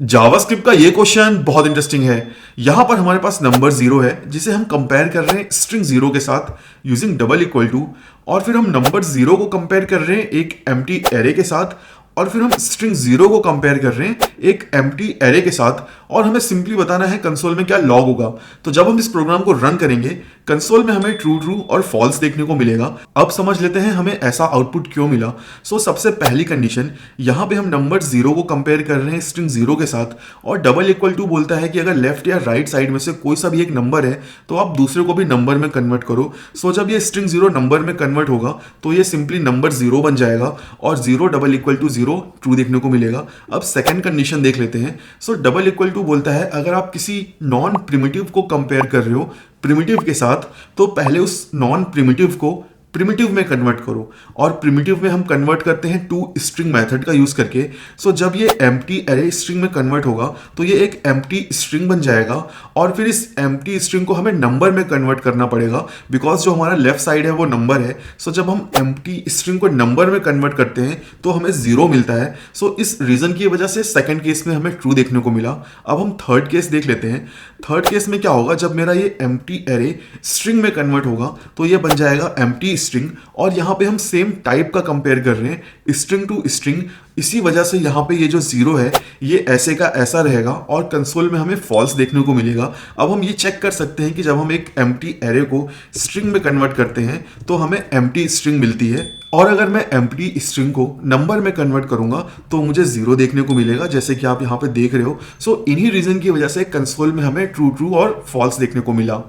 JavaScript का ये question बहुत इंटरेस्टिंग है। यहां पर हमारे पास नंबर जीरो है जिसे हम कंपेयर कर रहे हैं स्ट्रिंग जीरो के साथ यूजिंग डबल इक्वल टू, और फिर हम नंबर जीरो को कंपेयर कर रहे हैं एक एम्प्टी एरे के साथ, और फिर हम स्ट्रिंग जीरो को कंपेयर कर रहे हैं एक एम्प्टी एरे के साथ, और हमें सिंपली बताना है कंसोल में क्या लॉग होगा। तो जब हम इस प्रोग्राम को रन करेंगे कंसोल में हमें ट्रू ट्रू और फॉल्स देखने को मिलेगा। अब समझ लेते हैं हमें ऐसा आउटपुट क्यों मिला। सबसे पहली कंडीशन, यहां पे हम नंबर जीरो को कंपेयर कर रहे हैं स्ट्रिंग जीरो के साथ, और डबल इक्वल टू बोलता है कि अगर लेफ्ट या राइट साइड में से कोई सा भी एक नंबर है तो आप दूसरे को भी नंबर में कन्वर्ट करो। जब ये स्ट्रिंग जीरो नंबर में कन्वर्ट होगा तो ये सिंपली नंबर जीरो बन जाएगा, और zero double equal to zero true देखने को मिलेगा। अब सेकंड कंडीशन देख लेते हैं। डबल इक्वल टू बोलता है अगर आप किसी नॉन प्रिमिटिव को कंपेयर कर रहे हो प्रिमिटिव के साथ, तो पहले उस नॉन प्रिमिटिव को प्रिमिटिव में कन्वर्ट करो, और प्रिमिटिव में हम कन्वर्ट करते हैं टू स्ट्रिंग मेथड का यूज करके। जब ये एम्प्टी एरे स्ट्रिंग में कन्वर्ट होगा तो ये एक एम्प्टी स्ट्रिंग बन जाएगा, और फिर इस एम्प्टी स्ट्रिंग को हमें नंबर में कन्वर्ट करना पड़ेगा बिकॉज जो हमारा लेफ्ट साइड है वो नंबर है। जब हम एम्प्टी स्ट्रिंग को नंबर में कन्वर्ट करते हैं तो हमें जीरो मिलता है। इस रीजन की वजह से सेकंड केस में हमें ट्रू देखने को मिला। अब हम थर्ड केस देख लेते हैं। थर्ड केस में क्या होगा, जब मेरा ये एम्प्टी एरे स्ट्रिंग में कन्वर्ट होगा तो ये बन जाएगा एम्प्टी स्ट्रिंग, और यहां पे हम सेम टाइप का कंपेयर कर रहे हैं स्ट्रिंग टू स्ट्रिंग। इसी वजह से यहां पे ये जो जीरो है ये ऐसे का ऐसा रहेगा, और कंसोल में हमें फॉल्स देखने को मिलेगा। अब हम ये चेक कर सकते हैं कि जब हम एक एम्प्टी एरे को स्ट्रिंग में कन्वर्ट करते हैं तो हमें एम्प्टी स्ट्रिंग मिलती है, और अगर मैं एम्प्टी स्ट्रिंग को नंबर में कन्वर्ट करूंगा तो मुझे जीरो देखने को मिलेगा, जैसे कि आप यहां पे देख रहे हो। इन्हीं रीजन की वजह से कंसोल में हमें ट्रू ट्रू और फॉल्स देखने को मिला।